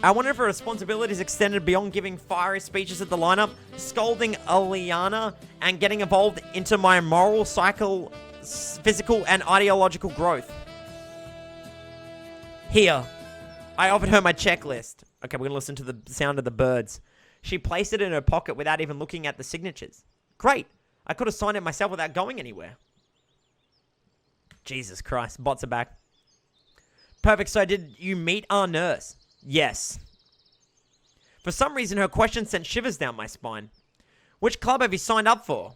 I wonder if her responsibilities extended beyond giving fiery speeches at the lineup, scolding Aliana, and getting involved into my moral, physical, and ideological growth. Here. I offered her my checklist. Okay, we're going to listen to the sound of the birds. She placed it in her pocket without even looking at the signatures. Great. I could have signed it myself without going anywhere. Jesus Christ. Bots are back. Perfect. So did you meet our nurse? Yes. For some reason, her question sent shivers down my spine. Which club have you signed up for?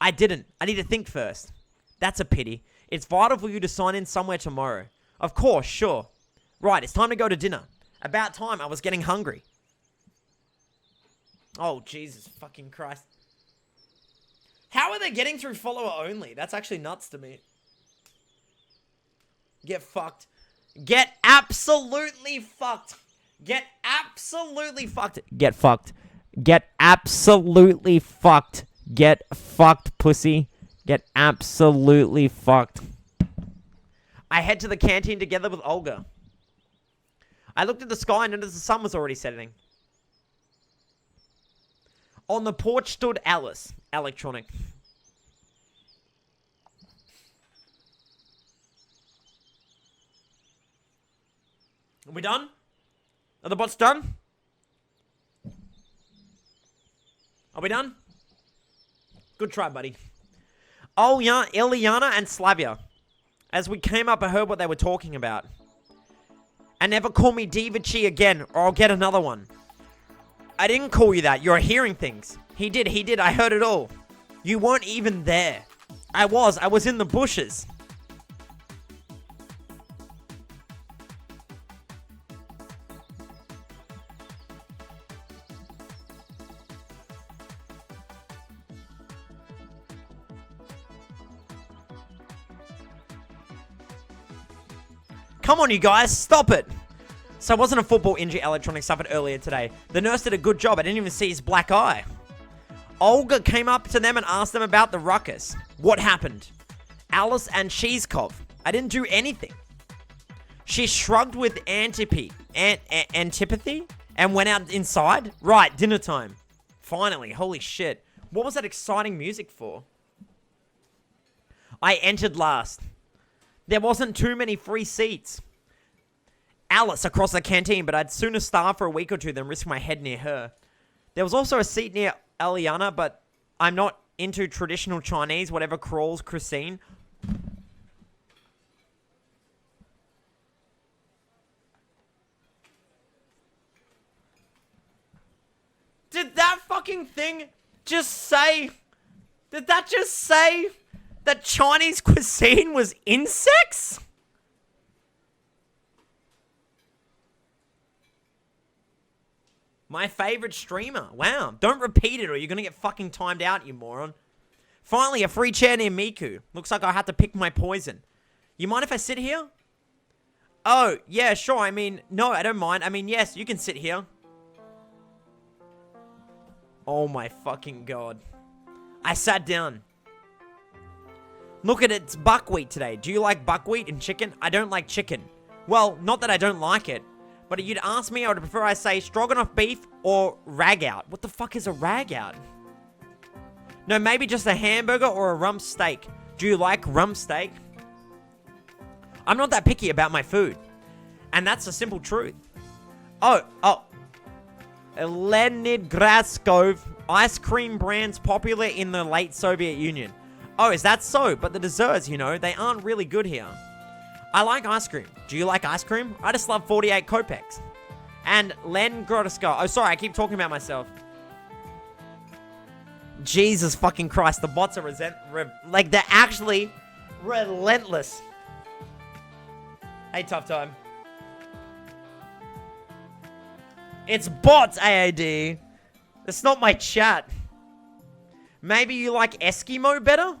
I didn't. I need to think first. That's a pity. It's vital for you to sign in somewhere tomorrow. Of course, sure. Right, it's time to go to dinner. About time. I was getting hungry. Oh, Jesus fucking Christ. How are they getting through follower only? That's actually nuts to me. Get fucked. Get absolutely fucked. Get absolutely fucked. Get fucked. Get absolutely fucked. Get fucked, pussy. Get absolutely fucked. I head to the canteen together with Olga. I looked at the sky and noticed the sun was already setting. On the porch stood Alice, electronic. Are we done? Are the bots done? Are we done? Good try, buddy. Oh, yeah, Iliana and Slavia. As we came up, I heard what they were talking about. And never call me Divachi again, or I'll get another one. I didn't call you that. You're hearing things. He did. I heard it all. You weren't even there. I was in the bushes. Come on, you guys, stop it. So it wasn't a football injury Electronic suffered earlier today. The nurse did a good job. I didn't even see his black eye. Olga came up to them and asked them about the ruckus. What happened? Alice and Cheesekov. I didn't do anything. She shrugged with antipathy and went out inside. Right, dinner time. Finally, holy shit. What was that exciting music for? I entered last. There wasn't too many free seats. Alice across the canteen, but I'd sooner starve for a week or two than risk my head near her. There was also a seat near Eliana, but I'm not into traditional Chinese, whatever crawls cuisine. fucking thing just say... Did that just say that Chinese cuisine was insects? My favorite streamer. Wow. Don't repeat it or you're gonna get fucking timed out, you moron. Finally, a free chair near Miku. Looks like I had to pick my poison. You mind if I sit here? Oh, yeah, sure. I mean, no, I don't mind. I mean, yes, you can sit here. Oh my fucking god. I sat down. Look at it, it's buckwheat today. Do you like buckwheat and chicken? I don't like chicken. Well, not that I don't like it. But you'd ask me, I would prefer I say stroganoff beef or rag out. What the fuck is a rag out? No, maybe just a hamburger or a rump steak. Do you like rump steak? I'm not that picky about my food. And that's the simple truth. Oh. Leningrad ice cream brands popular in the late Soviet Union. Oh, is that so? But the desserts, you know, they aren't really good here. I like ice cream. Do you like ice cream? I just love 48 kopecks. And Leningrad. Oh, sorry, I keep talking about myself. Jesus fucking Christ, the bots are like, they're actually relentless. Hey, Tough Time. It's bots, AAD. It's not my chat. Maybe you like Eskimo better?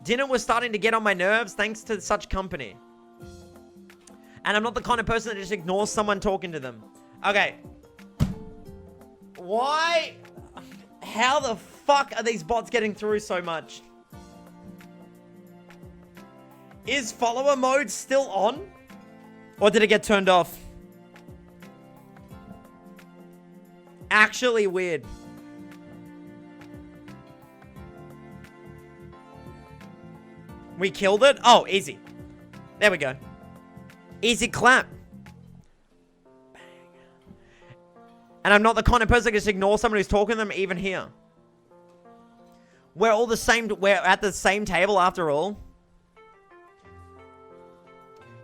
Dinner was starting to get on my nerves thanks to such company. And I'm not the kind of person that just ignores someone talking to them. Okay. Why? How the fuck are these bots getting through so much? Is follower mode still on? Or did it get turned off? Actually weird. We killed it? Oh, easy. There we go. Easy clap. Bang. And I'm not the kind of person that just ignore someone who's talking to them even here. We're all the same. We're at the same table after all.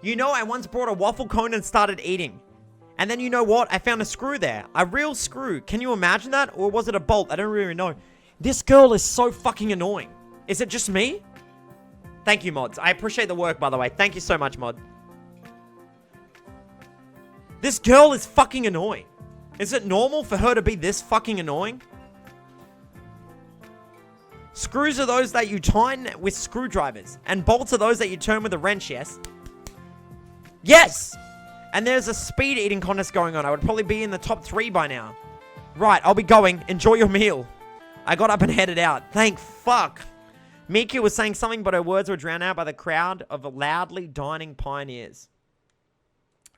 You know, I once brought a waffle cone and started eating. And then you know what? I found a screw there. A real screw. Can you imagine that? Or was it a bolt? I don't really know. This girl is so fucking annoying. Is it just me? Thank you, mods. I appreciate the work, by the way. Thank you so much, mod. This girl is fucking annoying. Is it normal for her to be this fucking annoying? Screws are those that you tighten with screwdrivers. And bolts are those that you turn with a wrench, yes? Yes! And there's a speed eating contest going on. I would probably be in the top 3 by now. Right, I'll be going. Enjoy your meal. I got up and headed out. Thank fuck. Miku was saying something, but her words were drowned out by the crowd of loudly dining pioneers.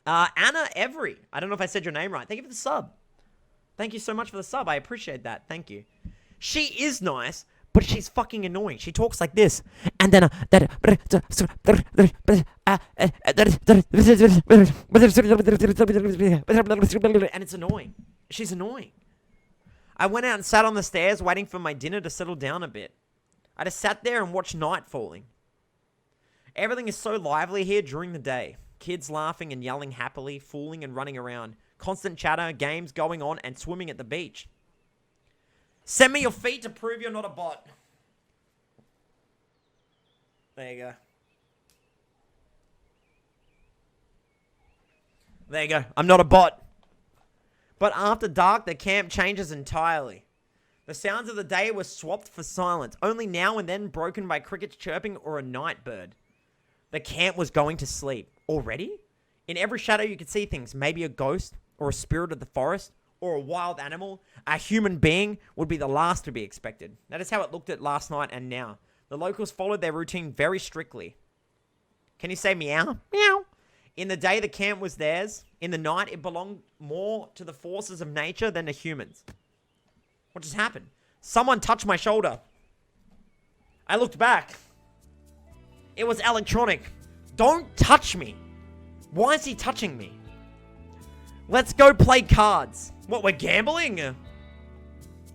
Anna Every. I don't know if I said your name right. Thank you for the sub. Thank you so much for the sub. I appreciate that. Thank you. She is nice, but she's fucking annoying. She talks like this. And then... and it's annoying. She's annoying. I went out and sat on the stairs waiting for my dinner to settle down a bit. I just sat there and watched night falling. Everything is so lively here during the day. Kids laughing and yelling happily, fooling and running around. Constant chatter, games going on, and swimming at the beach. Send me your feet to prove you're not a bot. There you go. There you go. I'm not a bot. But after dark, the camp changes entirely. The sounds of the day were swapped for silence, only now and then broken by crickets chirping or a night bird. The camp was going to sleep. Already? In every shadow you could see things. Maybe a ghost, or a spirit of the forest, or a wild animal. A human being would be the last to be expected. That is how it looked at last night and now. The locals followed their routine very strictly. Can you say meow? Meow. In the day, the camp was theirs. In the night, it belonged more to the forces of nature than to humans. What just happened? Someone touched my shoulder. I looked back. It was electronic. Don't touch me. Why is he touching me? Let's go play cards. What, we're gambling?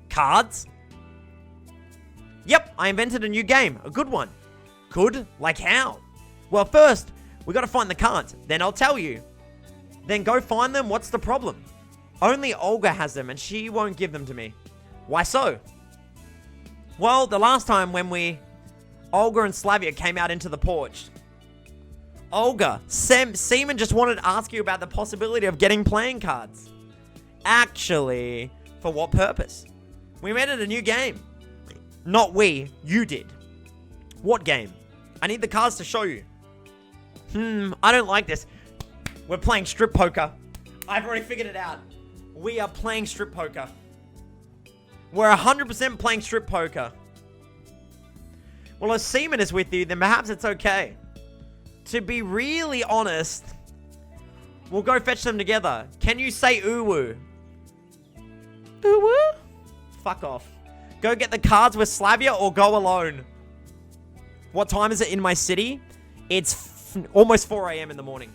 Cards? Yep, I invented a new game. A good one. Good? Like how? Well, first, we gotta find the cards. Then I'll tell you. Then go find them. What's the problem? Only Olga has them, and she won't give them to me. Why so? Well, the last time when Olga and Slavia came out into the porch. Olga, Seaman just wanted to ask you about the possibility of getting playing cards. Actually, for what purpose? We made it a new game. Not we, you did. What game? I need the cards to show you. I don't like this. We're playing strip poker. I've already figured it out. We are playing strip poker. We're 100% playing strip poker. Well, if Seaman is with you, then perhaps it's okay. To be really honest, we'll go fetch them together. Can you say uwu? Uwu? Fuck off. Go get the cards with Slavia or go alone. What time is it in my city? It's almost 4 a.m. in the morning.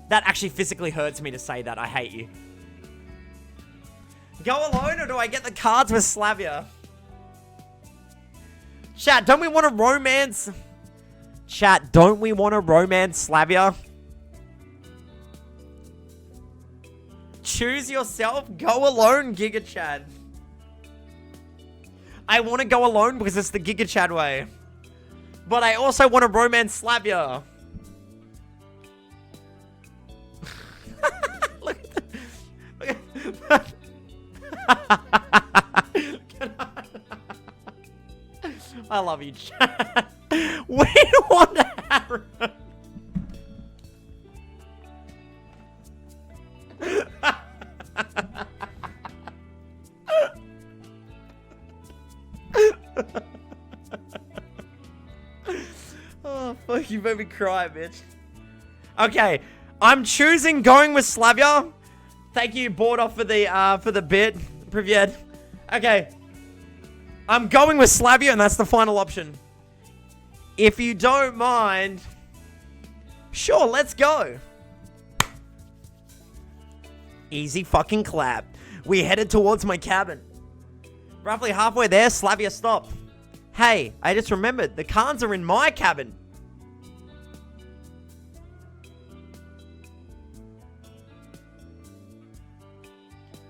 That actually physically hurts me to say that. I hate you. Go alone or do I get the cards with Slavia? Chat, don't we want to romance? Chat, don't we want to romance Slavia? Choose yourself. Go alone, Giga Chad. I want to go alone because it's the Giga Chad way. But I also want to romance Slavia. Look at that. I love you, Chad. We want to have... Oh, fuck, you made me cry, bitch. Okay, I'm choosing going with Slavia. Thank you, Border, for the bit. Privyet. Okay. I'm going with Slavia, and that's the final option. If you don't mind... Sure, let's go. Easy fucking clap. We headed towards my cabin. Roughly halfway there, Slavia stopped. Hey, I just remembered. The cards are in my cabin.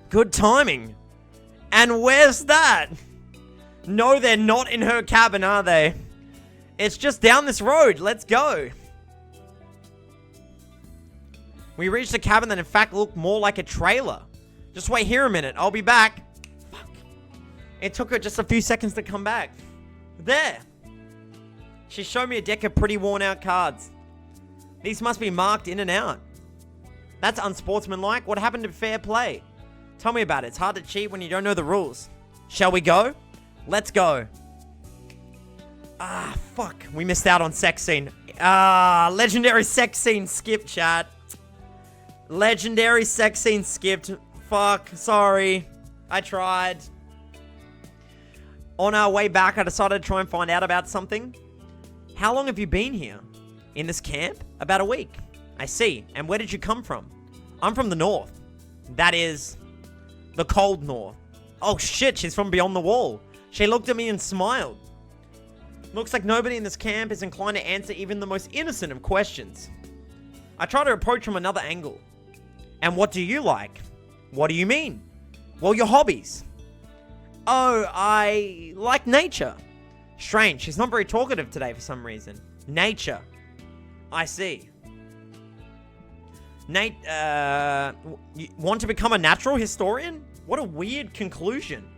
Good timing. And where's that? No, they're not in her cabin, are they? It's just down this road. Let's go. We reached a cabin that in fact looked more like a trailer. Just wait here a minute. I'll be back. Fuck. It took her just a few seconds to come back. There. She showed me a deck of pretty worn out cards. These must be marked in and out. That's unsportsmanlike. What happened to fair play? Tell me about it. It's hard to cheat when you don't know the rules. Shall we go? Let's go. Ah, fuck. We missed out on sex scene. Ah, legendary sex scene skipped, chat. Legendary sex scene skipped. Fuck. Sorry. I tried. On our way back, I decided to try and find out about something. How long have you been here? In this camp? About a week. I see. And where did you come from? I'm from the north. That is... the cold north. Oh shit, she's from beyond the wall. She looked at me and smiled. Looks like nobody in this camp is inclined to answer even the most innocent of questions. I try to approach from another angle. And what do you like? What do you mean? Well, your hobbies. Oh, I like nature. Strange, she's not very talkative today for some reason. Nature. I see. Nate, you want to become a natural historian? What a weird conclusion.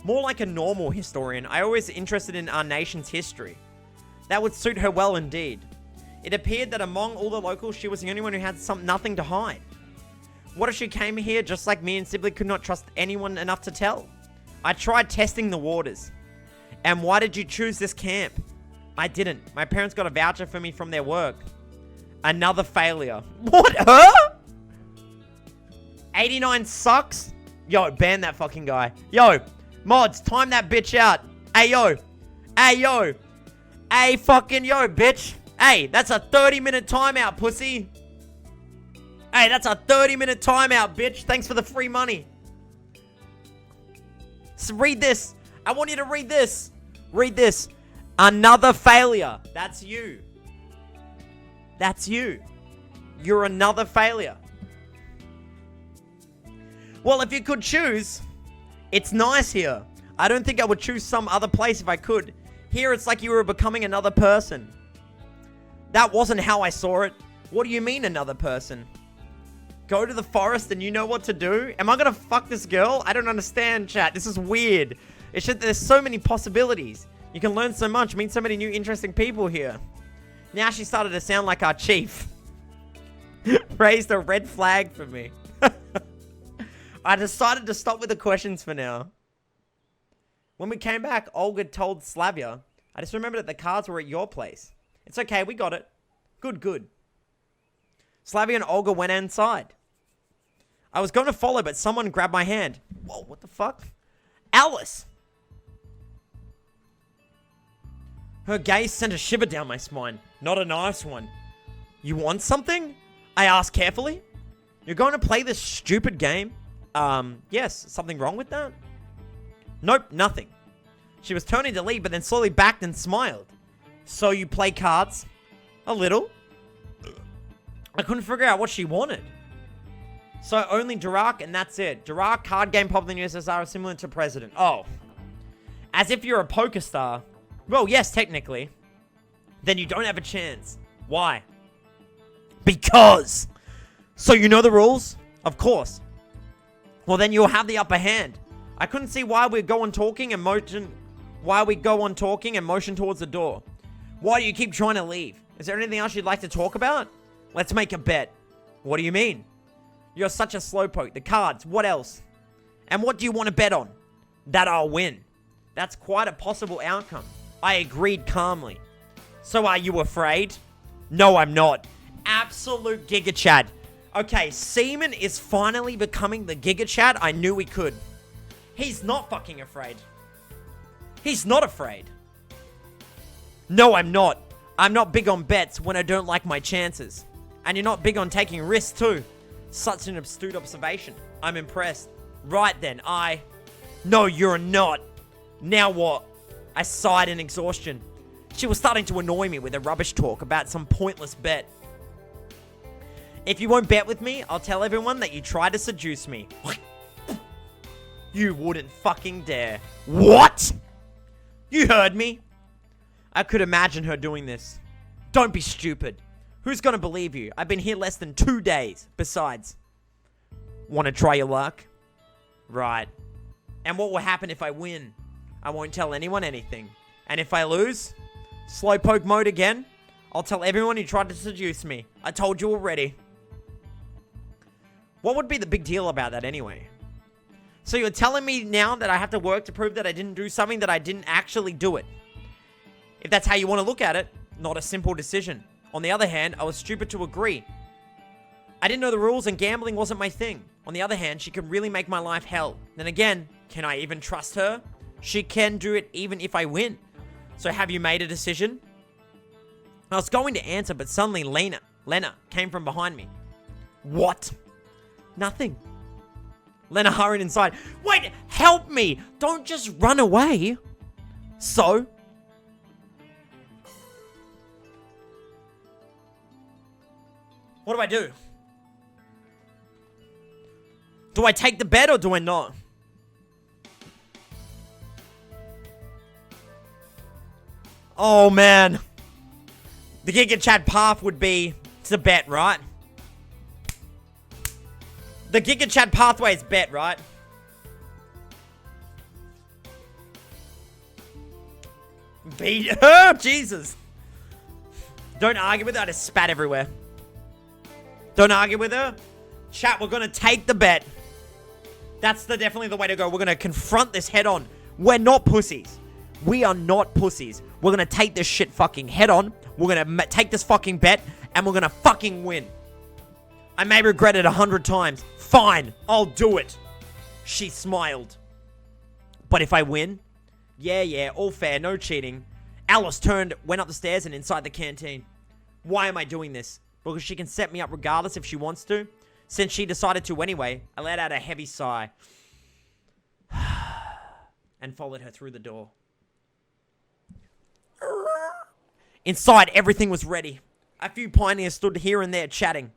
More like a normal historian. I always interested in our nation's history. That would suit her well indeed. It appeared that among all the locals, she was the only one who had nothing to hide. What if she came here just like me and simply could not trust anyone enough to tell? I tried testing the waters. And why did you choose this camp? I didn't. My parents got a voucher for me from their work. Another failure. What? Huh? 89 sucks? Yo, ban that fucking guy. Yo, mods, time that bitch out. Hey, yo. Hey, yo. Hey, fucking yo, bitch. Hey, that's a 30-minute timeout, pussy. Hey, that's a 30-minute timeout, bitch. Thanks for the free money. So read this. I want you to read this. Read this. Another failure. That's you. That's you. You're another failure. Well, if you could choose, it's nice here. I don't think I would choose some other place if I could. Here, it's like you were becoming another person. That wasn't how I saw it. What do you mean, another person? Go to the forest and you know what to do? Am I gonna fuck this girl? I don't understand, chat. This is weird. It's just, there's so many possibilities. You can learn so much, meet so many new interesting people here. Now she started to sound like our chief. Raised a red flag for me. I decided to stop with the questions for now. When we came back, Olga told Slavia, I just remembered that the cards were at your place. It's okay, we got it. Good, good. Slavia and Olga went inside. I was going to follow, but someone grabbed my hand. Whoa, what the fuck? Alice! Her gaze sent a shiver down my spine. Not a nice one. You want something? I asked carefully. You're going to play this stupid game? Yes. Something wrong with that? Nope, nothing. She was turning to leave, but then slowly backed and smiled. So you play cards? A little. I couldn't figure out what she wanted. So only Dirac and that's it. Dirac, card game popular in the USSR, similar to President. Oh. As if you're a poker star. Well, yes, technically. Then you don't have a chance. Why? Because. So you know the rules? Of course. Well, then you'll have the upper hand. I couldn't see why we go on talking and motion. Why we go on talking and motion towards the door. Why do you keep trying to leave? Is there anything else you'd like to talk about? Let's make a bet. What do you mean? You're such a slowpoke. The cards. What else? And what do you want to bet on? That I'll win. That's quite a possible outcome. I agreed calmly. So are you afraid? No, I'm not. Absolute Giga Chad. Okay, Seaman is finally becoming the Giga Chad I knew he could. He's not fucking afraid. He's not afraid. No, I'm not. I'm not big on bets when I don't like my chances. And you're not big on taking risks too. Such an astute observation. I'm impressed. Right then, No, you're not. Now what? I sighed in exhaustion. She was starting to annoy me with her rubbish talk about some pointless bet. If you won't bet with me, I'll tell everyone that you tried to seduce me. You wouldn't fucking dare. What? You heard me? I could imagine her doing this. Don't be stupid. Who's gonna believe you? I've been here less than 2 days. Besides, wanna try your luck? Right. And what will happen if I win? I won't tell anyone anything. And if I lose? Slowpoke mode again? I'll tell everyone you tried to seduce me. I told you already. What would be the big deal about that anyway? So you're telling me now that I have to work to prove that I didn't do something that I didn't actually do it. If that's how you want to look at it, not a simple decision. On the other hand, I was stupid to agree. I didn't know the rules and gambling wasn't my thing. On the other hand, she could really make my life hell. Then again, can I even trust her? She can do it even if I win. So have you made a decision? I was going to answer, but suddenly Lena came from behind me. What? Nothing. Lena hurried inside. Wait, help me! Don't just run away. So? What do I do? Do I take the bet or do I not? Oh, man. The Giga Chad path would be to bet, right? The Giga Chad pathway is bet, right? Beat her? Jesus. Don't argue with her. I just spat everywhere. Don't argue with her. Chat, we're going to take the bet. That's definitely the way to go. We're going to confront this head on. We're not pussies. We are not pussies. We're going to take this shit fucking head on. We're going to take this fucking bet. And we're going to fucking win. I may regret it 100 times. Fine. I'll do it. She smiled. But if I win? Yeah, all fair. No cheating. Alice went up the stairs and inside the canteen. Why am I doing this? Because she can set me up regardless if she wants to. Since she decided to anyway, I let out a heavy sigh. And followed her through the door. Inside, everything was ready. A few pioneers stood here and there chatting.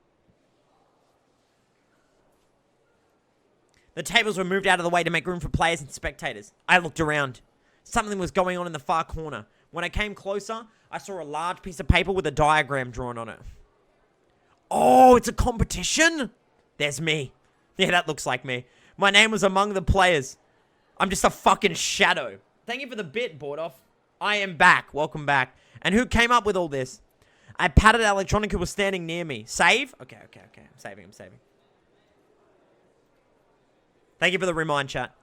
The tables were moved out of the way to make room for players and spectators. I looked around. Something was going on in the far corner. When I came closer, I saw a large piece of paper with a diagram drawn on it. Oh, it's a competition? There's me. Yeah, that looks like me. My name was among the players. I'm just a fucking shadow. Thank you for the bit, Bordoff. I am back. Welcome back. And who came up with all this? I patted Electronic who was standing near me. Save? Okay. I'm saving. Thank you for the remind, chat.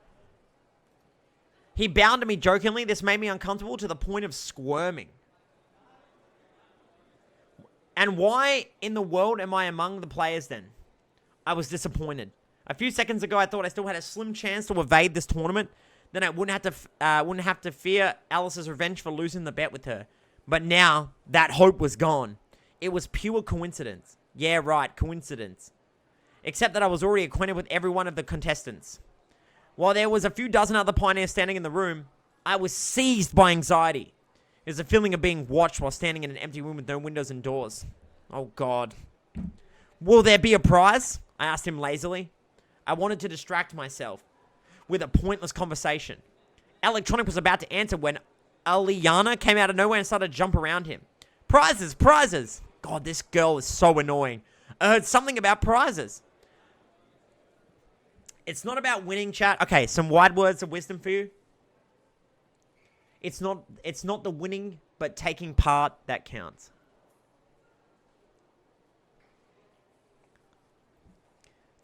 He bowed to me jokingly. This made me uncomfortable to the point of squirming. And why in the world am I among the players then? I was disappointed. A few seconds ago, I thought I still had a slim chance to evade this tournament. Then I wouldn't have to fear Alice's revenge for losing the bet with her. But now, that hope was gone. It was pure coincidence. Yeah, right, coincidence. Except that I was already acquainted with every one of the contestants. While there was a few dozen other pioneers standing in the room, I was seized by anxiety. It was a feeling of being watched while standing in an empty room with no windows and doors. Oh, God. Will there be a prize? I asked him lazily. I wanted to distract myself with a pointless conversation. Electronic was about to answer when Aliana came out of nowhere and started to jump around him. Prizes! Prizes! God, this girl is so annoying. I heard something about prizes. It's not about winning, chat. Okay, some wide words of wisdom for you. It's not the winning, but taking part that counts.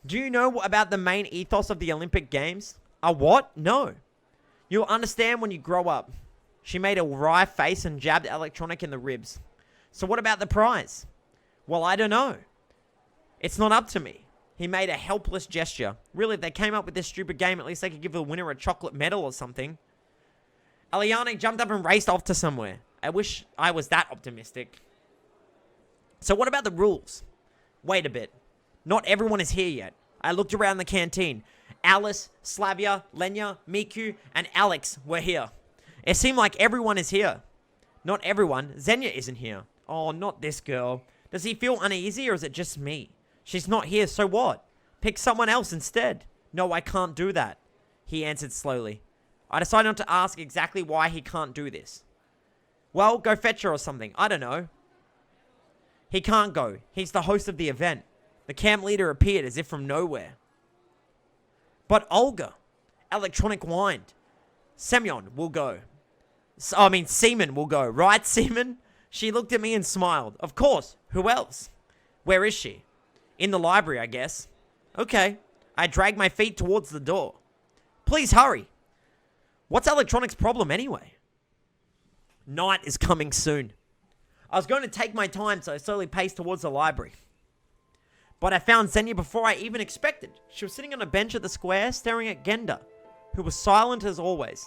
Do you know about the main ethos of the Olympic Games? A what? No. You'll understand when you grow up. She made a wry face and jabbed Electronic in the ribs. So what about the prize? Well, I don't know. It's not up to me. He made a helpless gesture. Really, if they came up with this stupid game, at least they could give the winner a chocolate medal or something. Eliane jumped up and raced off to somewhere. I wish I was that optimistic. So what about the rules? Wait a bit. Not everyone is here yet. I looked around the canteen. Alice, Slavia, Lenya, Miku, and Alex were here. It seemed like everyone is here. Not everyone. Xenia isn't here. Oh, not this girl. Does he feel uneasy or is it just me? She's not here, so what? Pick someone else instead. No, I can't do that. He answered slowly. I decided not to ask exactly why he can't do this. Well, go fetch her or something. I don't know. He can't go. He's the host of the event. The camp leader appeared as if from nowhere. But Olga. Electronic whined. Semyon will go. Seaman will go. Right, Seaman? She looked at me and smiled. Of course. Who else? Where is she? In the library, I guess. Okay. I dragged my feet towards the door. Please hurry. What's Electronic's problem anyway? Night is coming soon. I was going to take my time, so I slowly paced towards the library. But I found Xenia before I even expected. She was sitting on a bench at the square, staring at Genda, who was silent as always.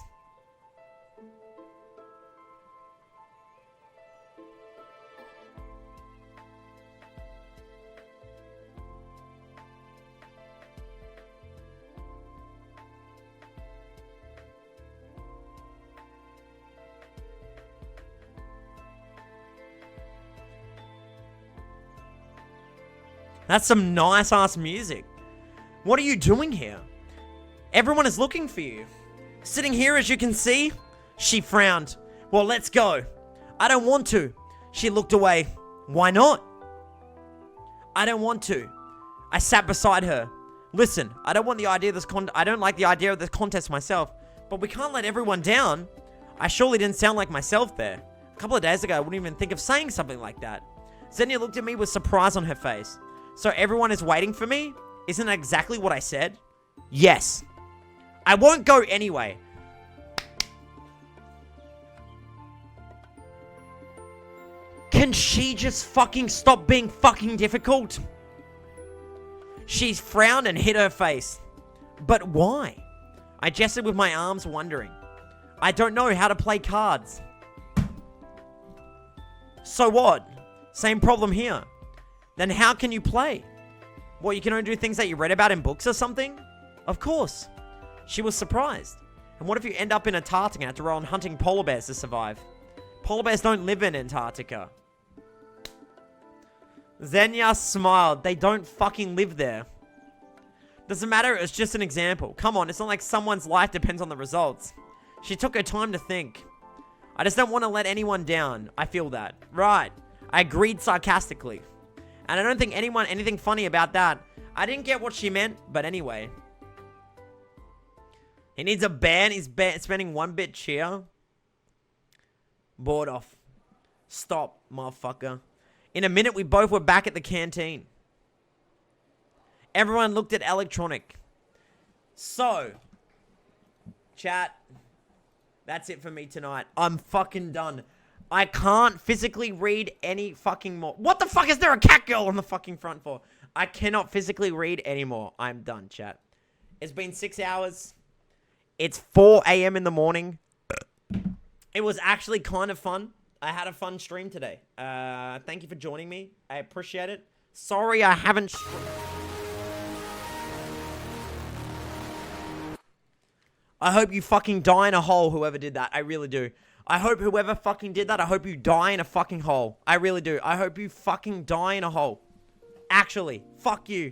That's some nice-ass music. What are you doing here? Everyone is looking for you. Sitting here, as you can see? She frowned. Well, let's go. I don't want to. She looked away. Why not? I don't want to. I sat beside her. Listen, I don't like the idea of this contest myself, but we can't let everyone down. I surely didn't sound like myself there. A couple of days ago, I wouldn't even think of saying something like that. Xenia looked at me with surprise on her face. So everyone is waiting for me? Isn't that exactly what I said? Yes. I won't go anyway. Can she just fucking stop being fucking difficult? She frowned and hid her face. But why? I gestured with my arms, wondering. I don't know how to play cards. So what? Same problem here. Then how can you play? What, you can only do things that you read about in books or something? Of course. She was surprised. And what if you end up in Antarctica and have to rely on hunting polar bears to survive? Polar bears don't live in Antarctica. Xenia smiled. They don't fucking live there. Doesn't matter, it's just an example. Come on, it's not like someone's life depends on the results. She took her time to think. I just don't want to let anyone down. I feel that. Right. I agreed sarcastically. And I don't think anything funny about that. I didn't get what she meant, but anyway. He needs a ban. He's spending 1 bit cheer. Bored off. Stop, motherfucker. In a minute, we both were back at the canteen. Everyone looked at electronic. So, chat, that's it for me tonight. I'm fucking done. I can't physically read any fucking more. What the fuck is there a cat girl on the fucking front for? I cannot physically read anymore. I'm done, chat. It's been 6 hours. It's 4 a.m. in the morning. It was actually kind of fun. I had a fun stream today. Thank you for joining me. I appreciate it. Sorry I haven't... I hope you fucking die in a hole, whoever did that. I really do. I hope whoever fucking did that, I hope you die in a fucking hole. I really do. I hope you fucking die in a hole. Actually, fuck you.